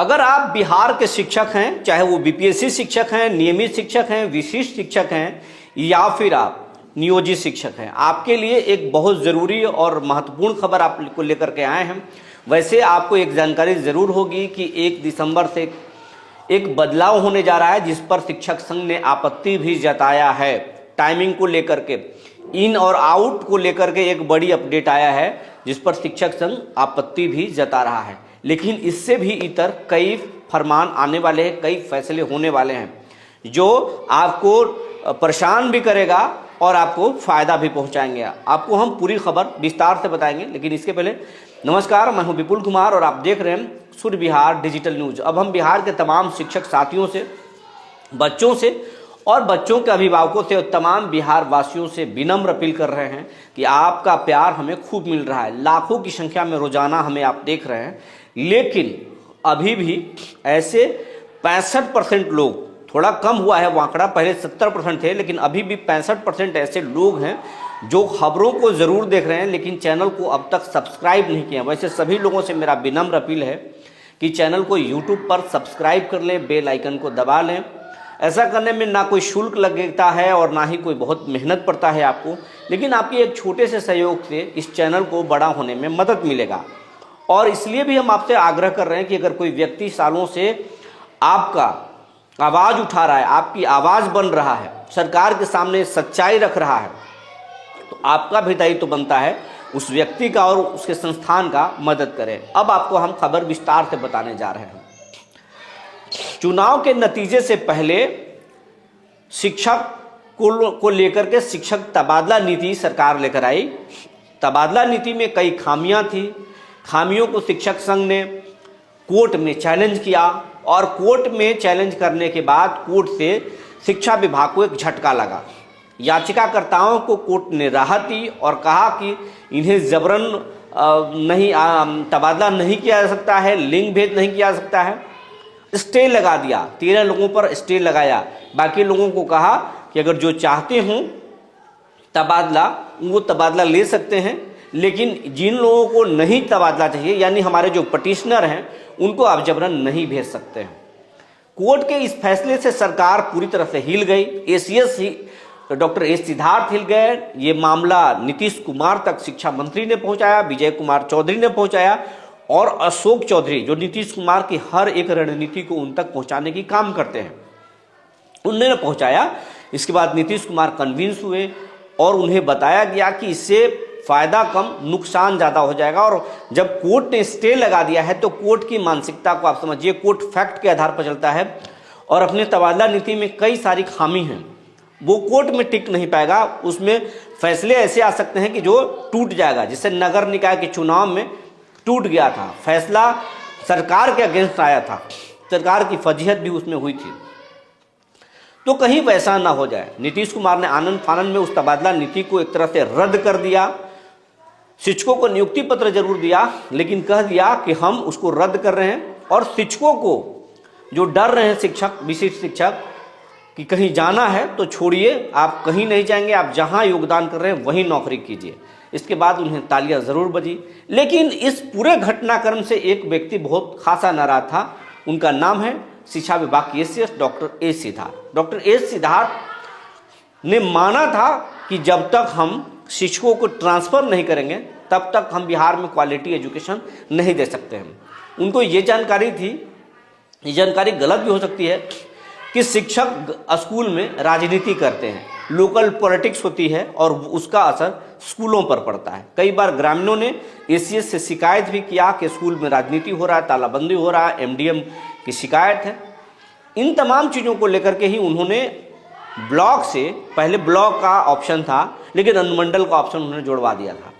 अगर आप बिहार के शिक्षक हैं, चाहे वो बीपीएससी शिक्षक हैं, नियमित शिक्षक हैं, विशिष्ट शिक्षक हैं या फिर आप नियोजित शिक्षक हैं, आपके लिए एक बहुत ज़रूरी और महत्वपूर्ण खबर आपको लेकर के आए हैं। वैसे आपको एक जानकारी ज़रूर होगी कि 1 दिसंबर से एक बदलाव होने जा रहा है, जिस पर शिक्षक संघ ने आपत्ति भी जताया है। टाइमिंग को लेकर के, इन और आउट को लेकर के एक बड़ी अपडेट आया है, जिस पर शिक्षक संघ आपत्ति भी जता रहा है। लेकिन इससे भी इतर कई फरमान आने वाले हैं, कई फैसले होने वाले हैं जो आपको परेशान भी करेगा और आपको फायदा भी पहुंचाएंगे। आपको हम पूरी खबर विस्तार से बताएंगे, लेकिन इसके पहले नमस्कार, मैं हूं विपुल कुमार और आप देख रहे हैं सूर्य बिहार डिजिटल न्यूज। अब हम बिहार के तमाम शिक्षक साथियों से, बच्चों से और बच्चों के अभिभावकों से और तमाम बिहार वासियों से विनम्र अपील कर रहे हैं कि आपका प्यार हमें खूब मिल रहा है। लाखों की संख्या में रोजाना हमें आप देख रहे हैं, लेकिन अभी भी ऐसे 65% लोग, थोड़ा कम हुआ है वो आंकड़ा, पहले 70% थे, लेकिन अभी भी 65% ऐसे लोग हैं जो खबरों को ज़रूर देख रहे हैं लेकिन चैनल को अब तक सब्सक्राइब नहीं किया। वैसे सभी लोगों से मेरा विनम्र अपील है कि चैनल को यूट्यूब पर सब्सक्राइब कर लें, बेल आइकन को दबा लें। ऐसा करने में ना कोई शुल्क लगता है और ना ही कोई बहुत मेहनत पड़ता है आपको, लेकिन आपके एक छोटे से सहयोग से इस चैनल को बड़ा होने में मदद मिलेगा। और इसलिए भी हम आपसे आग्रह कर रहे हैं कि अगर कोई व्यक्ति सालों से आपका आवाज़ उठा रहा है, आपकी आवाज़ बन रहा है, सरकार के सामने सच्चाई रख रहा है, तो आपका भी दायित्व तो बनता है उस व्यक्ति का और उसके संस्थान का मदद करें। अब आपको हम खबर विस्तार से बताने जा रहे हैं। चुनाव के नतीजे से पहले शिक्षक को लेकर के शिक्षक तबादला नीति सरकार लेकर आई। तबादला नीति में कई खामियां थी। खामियों को शिक्षक संघ ने कोर्ट में चैलेंज किया और कोर्ट में चैलेंज करने के बाद कोर्ट से शिक्षा विभाग को एक झटका लगा। याचिकाकर्ताओं को कोर्ट ने राहत दी और कहा कि इन्हें जबरन तबादला नहीं किया जा सकता है, लिंग भेद नहीं किया जा सकता है। स्टे लगा दिया, 13 लोगों पर स्टे लगाया। बाकी लोगों को कहा कि अगर जो चाहते हों तबादला, वो तबादला ले सकते हैं, लेकिन जिन लोगों को नहीं तबादला चाहिए, यानी हमारे जो पटिशनर हैं, उनको आप जबरन नहीं भेज सकते हैं। कोर्ट के इस फैसले से सरकार पूरी तरह से हिल गई। एसीएस डॉक्टर एस सिद्धार्थ हिल गए। ये मामला नीतीश कुमार तक शिक्षा मंत्री ने पहुंचाया, विजय कुमार चौधरी ने पहुंचाया और अशोक चौधरी, जो नीतीश कुमार की हर एक रणनीति को उन तक पहुंचाने की काम करते हैं, उन्होंने पहुंचाया। इसके बाद नीतीश कुमार कन्विंस हुए और उन्हें बताया गया कि इससे फायदा कम नुकसान ज़्यादा हो जाएगा। और जब कोर्ट ने स्टे लगा दिया है तो कोर्ट की मानसिकता को आप समझिए, कोर्ट फैक्ट के आधार पर चलता है और अपने तबादला नीति में कई सारी खामी हैं, वो कोर्ट में टिक नहीं पाएगा। उसमें फैसले ऐसे आ सकते हैं कि जो टूट जाएगा, जिससे नगर निकाय के चुनाव में टूट गया था, फैसला सरकार के अगेंस्ट आया था, सरकार की फजीहत भी उसमें हुई थी। तो कहीं वैसा ना हो जाए, नीतीश कुमार ने आनंद फानन में उस तबादला नीति को एक तरह से रद्द कर दिया। शिक्षकों को नियुक्ति पत्र जरूर दिया, लेकिन कह दिया कि हम उसको रद्द कर रहे हैं। और शिक्षकों को जो डर रहे हैं, शिक्षक, विशिष्ट शिक्षक, कि कहीं जाना है तो छोड़िए, आप कहीं नहीं जाएंगे, आप जहां योगदान कर रहे हैं वहीं नौकरी कीजिए। इसके बाद उन्हें तालियां जरूर बजी। लेकिन इस पूरे घटनाक्रम से एक व्यक्ति बहुत खासा नाराज था। उनका नाम है शिक्षा विभाग की ACS doctor S Siddharth. Doctor S Siddharth ने माना था कि जब तक हम शिक्षकों को ट्रांसफर नहीं करेंगे तब तक हम बिहार में क्वालिटी एजुकेशन नहीं दे सकते हैं। उनको ये जानकारी थी, ये जानकारी गलत भी हो सकती है, कि शिक्षक स्कूल में राजनीति करते हैं, लोकल पॉलिटिक्स होती है और उसका असर स्कूलों पर पड़ता है। कई बार ग्रामीणों ने एसीएस से शिकायत भी किया कि स्कूल में राजनीति हो रहा है, तालाबंदी हो रहा है, एमडीएम की शिकायत है। इन तमाम चीज़ों को लेकर के ही उन्होंने ब्लॉक से, पहले ब्लॉक का ऑप्शन था लेकिन अनुमंडल का ऑप्शन उन्होंने जोड़वा दिया था,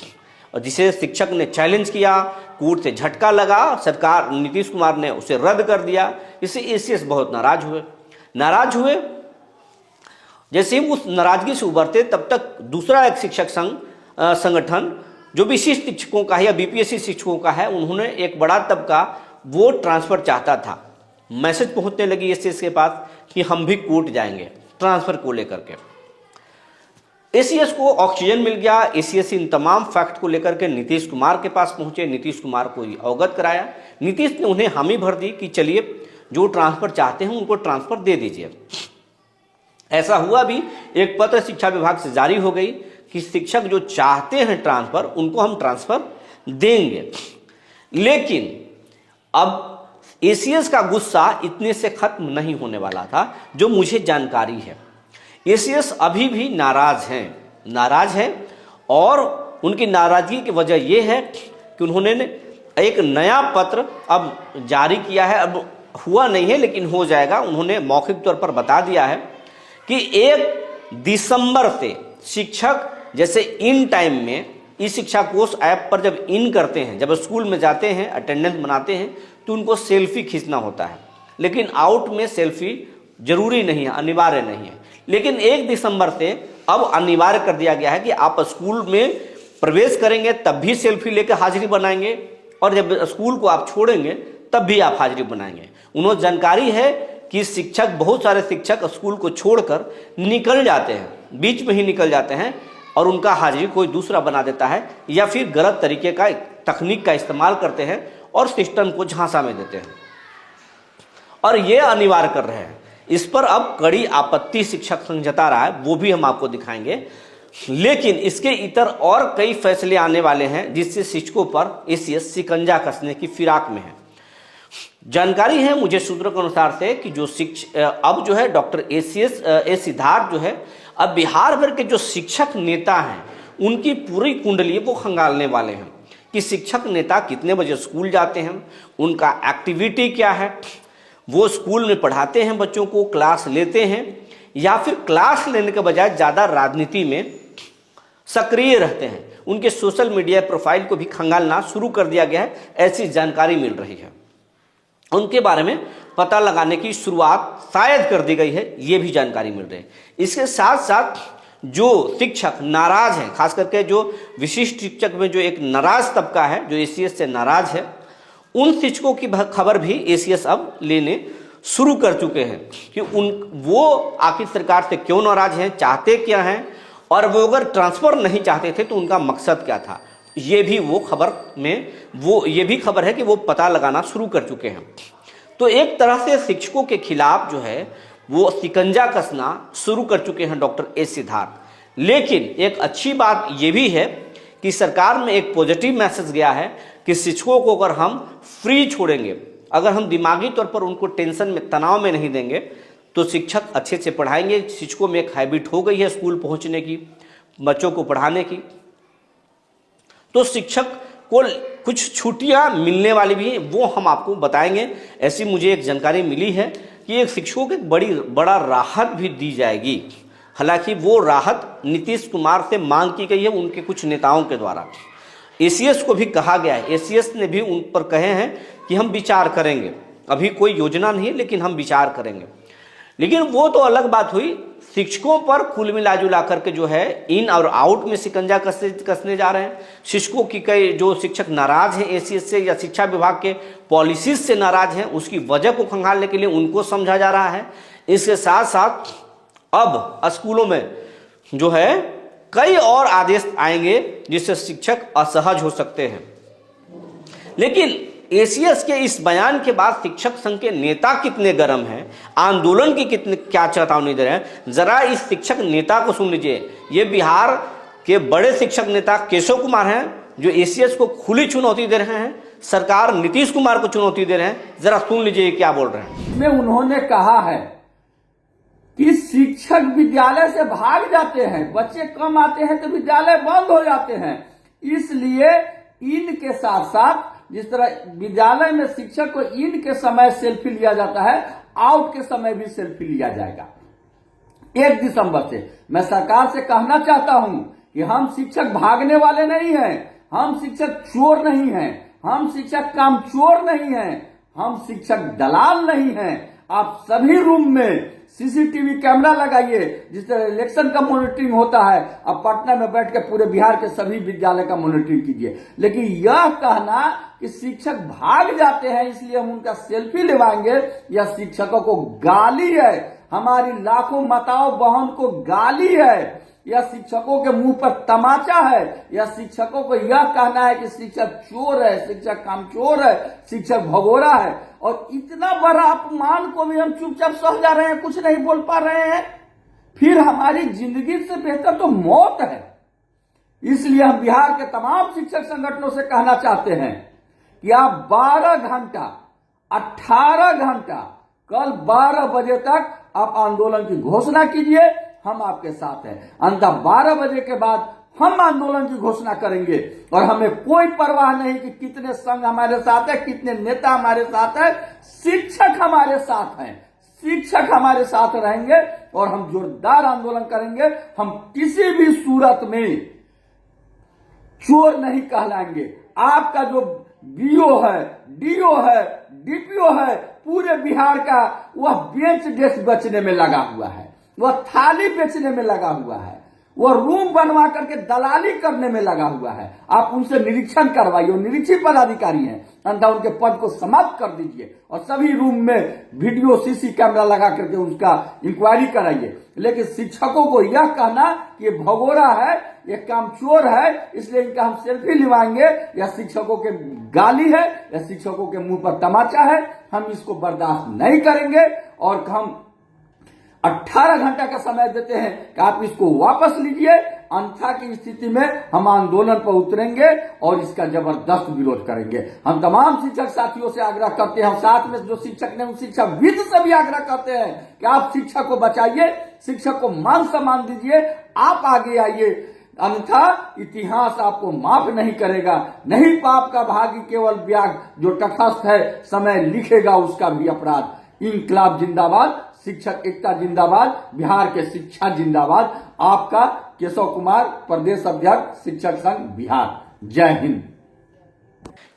और जिसे शिक्षक ने चैलेंज किया, कोर्ट से झटका लगा, सरकार नीतीश कुमार ने उसे रद्द कर दिया। इससे एसीएस बहुत नाराज हुए। जैसे ही उस नाराजगी से उभरते, तब तक दूसरा एक शिक्षक संगठन जो विशिष्ट शिक्षकों का है या बीपीएससी शिक्षकों का है, उन्होंने एक बड़ा तबका वो ट्रांसफर चाहता था। मैसेज पहुंचने लगी एसीएस के पास कि हम भी कोर्ट जाएंगे ट्रांसफर को लेकर के। एसीएस को ऑक्सीजन मिल गया। एसीएस इन तमाम फैक्ट को लेकर के नीतीश कुमार के पास पहुंचे, नीतीश कुमार को अवगत कराया। नीतीश ने उन्हें हामी भर दी कि चलिए जो ट्रांसफर चाहते हैं उनको ट्रांसफर दे दीजिए। ऐसा हुआ भी, एक पत्र शिक्षा विभाग से जारी हो गई कि शिक्षक जो चाहते हैं ट्रांसफर उनको हम ट्रांसफर देंगे। लेकिन अब एसीएस का गुस्सा इतने से खत्म नहीं होने वाला था, जो मुझे जानकारी है। एसीएस अभी भी नाराज हैं और उनकी नाराजगी की वजह यह है कि उन्होंने एक नया पत्र अब जारी किया है। अब हुआ नहीं है लेकिन हो जाएगा। उन्होंने मौखिक तौर पर बता दिया है कि 1 दिसंबर से शिक्षक जैसे इन टाइम में ई शिक्षा कोष ऐप पर जब इन करते हैं, जब स्कूल में जाते हैं, अटेंडेंस बनाते हैं, तो उनको सेल्फी खींचना होता है। लेकिन आउट में सेल्फी जरूरी नहीं है, अनिवार्य नहीं है। लेकिन 1 दिसंबर से अब अनिवार्य कर दिया गया है कि आप स्कूल में प्रवेश करेंगे तब भी सेल्फी लेकर हाजिरी बनाएंगे, और जब स्कूल को आप छोड़ेंगे तब भी आप हाजिरी बनाएंगे। उन्होंने जानकारी है कि शिक्षक, बहुत सारे शिक्षक स्कूल को छोड़कर निकल जाते हैं, बीच में ही निकल जाते हैं और उनका हाजिरी कोई दूसरा बना देता है, या फिर गलत तरीके का तकनीक का इस्तेमाल करते हैं और सिस्टम को झांसा में देते हैं, और ये अनिवार्य कर रहे हैं। इस पर अब कड़ी आपत्ति शिक्षक संघ जता रहा है, वो भी हम आपको दिखाएंगे। लेकिन इसके इतर और कई फैसले आने वाले हैं जिससे शिक्षकों पर एसीएस शिकंजा कसने की फिराक में है। जानकारी है मुझे सूत्रों के अनुसार से कि जो अब जो है डॉक्टर ए सिद्धार्थ जो है अब बिहार भर के जो शिक्षक नेता हैं उनकी पूरी कुंडली वो खंगालने वाले हैं कि शिक्षक नेता कितने बजे स्कूल जाते हैं, उनका एक्टिविटी क्या है, वो स्कूल में पढ़ाते हैं बच्चों को, क्लास लेते हैं, या फिर क्लास लेने के बजाय ज़्यादा राजनीति में सक्रिय रहते हैं। उनके सोशल मीडिया प्रोफाइल को भी खंगालना शुरू कर दिया गया है, ऐसी जानकारी मिल रही है। उनके बारे में पता लगाने की शुरुआत शायद कर दी गई है, ये भी जानकारी मिल रही है। इसके साथ साथ जो शिक्षक नाराज हैं, खास करके जो विशिष्ट शिक्षक में जो एक नाराज तबका है जो एसीएस से नाराज है, उन शिक्षकों की खबर भी एसीएस अब लेने शुरू कर चुके हैं कि वो आखिर सरकार से क्यों नाराज हैं, चाहते क्या हैं, और वो अगर ट्रांसफर नहीं चाहते थे तो उनका मकसद क्या था। ये भी वो खबर में ये भी खबर है कि वो पता लगाना शुरू कर चुके हैं। तो एक तरह से शिक्षकों के खिलाफ जो है वो शिकंजा कसना शुरू कर चुके हैं डॉक्टर ए सिद्धार्थ। लेकिन एक अच्छी बात ये भी है कि सरकार में एक पॉजिटिव मैसेज गया है कि शिक्षकों को अगर हम फ्री छोड़ेंगे, अगर हम दिमागी तौर पर उनको टेंशन में, तनाव में नहीं देंगे, तो शिक्षक अच्छे से पढ़ाएंगे। शिक्षकों में एक हैबिट हो गई है स्कूल पहुंचने की, बच्चों को पढ़ाने की, तो शिक्षक को कुछ छुट्टियां मिलने वाली भी हैं, वो हम आपको बताएंगे। ऐसी मुझे एक जानकारी मिली है कि एक शिक्षकों को एक बड़ा राहत भी दी जाएगी। हालांकि वो राहत नीतीश कुमार से मांग की गई है उनके कुछ नेताओं के द्वारा। एसीएस को भी कहा गया है, एसीएस ने भी उन पर कहे हैं कि हम विचार करेंगे, अभी कोई योजना नहीं है लेकिन हम विचार करेंगे। लेकिन वो तो अलग बात हुई, शिक्षकों पर कुल मिला जुला करके जो है इन और आउट में शिकंजा कसने जा रहे हैं। शिक्षकों की कई जो शिक्षक नाराज हैं एसीएस से या शिक्षा विभाग के पॉलिसीज से नाराज हैं, उसकी वजह को खंगालने के लिए उनको समझा जा रहा है। इसके साथ साथ अब स्कूलों में जो है कई और आदेश आएंगे जिससे शिक्षक असहज हो सकते हैं। लेकिन एसीएस के इस बयान के बाद शिक्षक संघ के नेता कितने गर्म हैं, आंदोलन की क्या चेतावनी दे रहे हैं, जरा इस शिक्षक नेता को सुन लीजिए। ये बिहार के बड़े शिक्षक नेता केशव कुमार हैं जो एसीएस को खुली चुनौती दे रहे हैं, सरकार नीतीश कुमार को चुनौती दे रहे हैं। जरा सुन लीजिए क्या बोल रहे हैं। में उन्होंने कहा है कि शिक्षक विद्यालय से भाग जाते हैं, बच्चे कम आते हैं तो विद्यालय बंद हो जाते हैं, इसलिए इनके साथ साथ जिस तरह विद्यालय में शिक्षक को इन के समय सेल्फी लिया जाता है, आउट के समय भी सेल्फी लिया जाएगा। 1 दिसंबर से मैं सरकार से कहना चाहता हूं कि हम शिक्षक भागने वाले नहीं हैं, हम शिक्षक चोर नहीं हैं, हम शिक्षक कामचोर नहीं हैं, हम शिक्षक दलाल नहीं हैं। आप सभी रूम में सीसीटीवी कैमरा लगाइए, जिस तरह इलेक्शन का मॉनिटरिंग होता है, अब पटना में बैठ के पूरे बिहार के सभी विद्यालय का मॉनिटरिंग कीजिए। लेकिन यह कहना कि शिक्षक भाग जाते हैं इसलिए हम उनका सेल्फी लेवाएंगे, यह शिक्षकों को गाली है, हमारी लाखों माताओं बहन को गाली है या शिक्षकों के मुंह पर तमाचा है, या शिक्षकों को यह कहना है कि शिक्षक चोर है, शिक्षक कामचोर है, शिक्षक भगोड़ा है। और इतना बड़ा अपमान को भी हम चुपचाप सह जा रहे हैं, कुछ नहीं बोल पा रहे हैं। फिर हमारी जिंदगी से बेहतर तो मौत है। इसलिए हम बिहार के तमाम शिक्षक संगठनों से कहना चाहते हैं कि आप 12 घंटा 18 घंटा कल 12 बजे तक आप आंदोलन की घोषणा कीजिए, हम आपके साथ हैं। अंततः 12 बजे के बाद हम आंदोलन की घोषणा करेंगे और हमें कोई परवाह नहीं कि कितने संघ हमारे साथ है, कितने नेता हमारे साथ है। शिक्षक हमारे साथ हैं, शिक्षक हमारे साथ रहेंगे और हम जोरदार आंदोलन करेंगे। हम किसी भी सूरत में चोर नहीं कहलाएंगे। आपका जो बीओ है, डीओ है, डीपीओ है, पूरे बिहार का वह बेंच डेस्क बेचने में लगा हुआ है, वह थाली बेचने में लगा हुआ है, वह रूम बनवा करके दलाली करने में लगा हुआ है। आप उनसे निरीक्षण करवाइए, वो निरीक्षित पदाधिकारी हैं, अंततः उनके पद को समाप्त कर दीजिए और सभी रूम में वीडियो सीसी कैमरा लगा करके उसका इंक्वायरी कराइए। लेकिन शिक्षकों को यह कहना कि ये भगोड़ा है, ये कामचोर है, इसलिए इनका हम सेल्फी लिवाएंगे, या शिक्षकों के गाली है, या शिक्षकों के मुंह पर तमाचा है, हम इसको बर्दाश्त नहीं करेंगे। और हम 18 घंटा का समय देते हैं कि आप इसको वापस लीजिए, अन्यथा की स्थिति में हम आंदोलन पर उतरेंगे और इसका जबरदस्त विरोध करेंगे। हम तमाम शिक्षक साथियों से आग्रह करते हैं, साथ में जो शिक्षक ने उन शिक्षाविद से भी आग्रह करते हैं कि आप शिक्षक को बचाइए, शिक्षक को मान सम्मान दीजिए, आप आगे आइए, अन्यथा इतिहास आपको माफ नहीं करेगा। नहीं पाप का भागी केवल व्याग, जो तटस्थ है समय लिखेगा उसका भी अपराध। इंकलाब जिंदाबाद, शिक्षक एकता जिंदाबाद, बिहार के शिक्षा जिंदाबाद। आपका केशव कुमार, प्रदेश अध्यक्ष शिक्षक संघ बिहार। जय हिंद।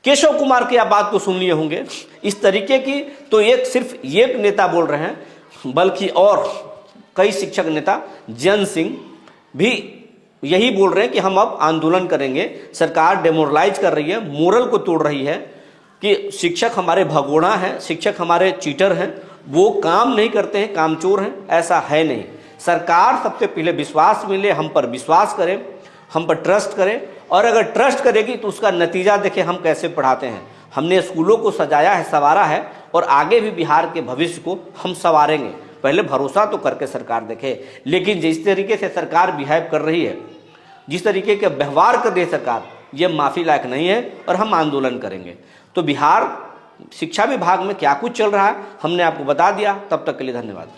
केशव कुमार की आप बात को सुन लिए होंगे। इस तरीके की तो एक सिर्फ ये नेता बोल रहे हैं, बल्कि और कई शिक्षक नेता, जयन सिंह भी यही बोल रहे हैं कि हम अब आंदोलन करेंगे। सरकार डेमोरलाइज कर रही है, मोरल को तोड़ रही है कि शिक्षक हमारे भगोड़ा हैं, शिक्षक हमारे चीटर हैं, वो काम नहीं करते हैं, कामचोर हैं। ऐसा है नहीं। सरकार सबसे पहले विश्वास मिले, हम पर विश्वास करें, हम पर ट्रस्ट करें, और अगर ट्रस्ट करेगी तो उसका नतीजा देखें हम कैसे पढ़ाते हैं। हमने स्कूलों को सजाया है, संवारा है, और आगे भी बिहार के भविष्य को हम संवारेंगे। पहले भरोसा तो करके सरकार देखे। लेकिन जिस तरीके से सरकार बिहेव कर रही है, जिस तरीके के व्यवहार कर रही है सरकार, ये माफ़ी लायक नहीं है और हम आंदोलन करेंगे। तो बिहार शिक्षा विभाग में क्या कुछ चल रहा है हमने आपको बता दिया। तब तक के लिए धन्यवाद।